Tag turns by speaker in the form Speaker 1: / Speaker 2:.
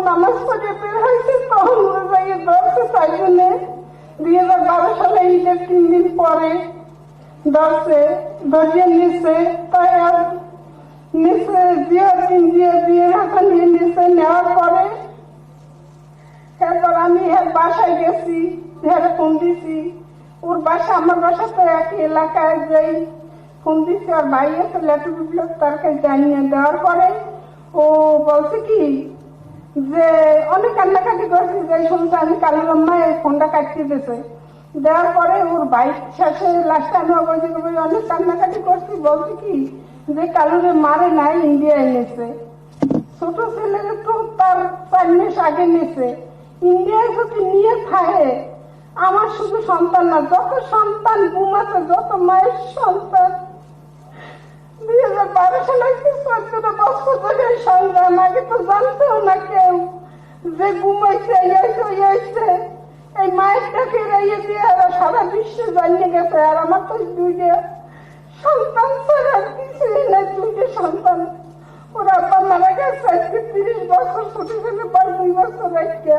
Speaker 1: নামাজ পড়ে বের হয়েছে তখন যাইয়ে ধরছে চারজনে। 2012 সালে ঈদের 3 দিন পরে ধরছে, ধরিয়ে নিচ্ছে। তাই আর নিচে দিয়ে হাতে নিয়ে নিচে নেওয়ার পরে এরপর আমি এর বাসায় গেছি, এর ফোন দিছি। ওর বাসা আমার বাসা তো একই এলাকায়, যাই ফোন দিছি। আর ভাই আছে লেটু বিপ্লব, তার কাছে জানিয়ে দেওয়ার পরে ও বলছে কি যে অনেক কান্নাকাটি করছি, যে শুনছে আমি কালুর আম্মা এই ফোনটা কাটিয়ে দিয়েছে। দেওয়ার পরে ওর বাইক শেষে লাস্টে আমি অনেক কান্নাকাটি করছি। বলছি কি যে কালুরে মারে নাই, ইন্ডিয়া এনেছে। ছোট ছেলের তো তার 4 মাস আগে নিয়েছে। ইন্ডিয়ায় যদি নিয়ে থাকে, আমার শুধু সন্তান না, যত সন্তান ঘুমাতে, যত মায়ের সন্তান 2012 সালে 14 বছর ধরে সংগ্রাম। আগে তো জানতেও না কেউ যে ঘুমাইছে, এই মায়েরটাকে রাইয়ে দিয়ে সারা বিশ্বে জানিয়ে গেছে। আর আমার তো 2টা সন্তান ছাড়া কিছুই নাই, 2টা সন্তান। ওরা আব্বা মারা গেছে আজকে 30 বছর, ছোট ছেলে 2 বছর আজকে।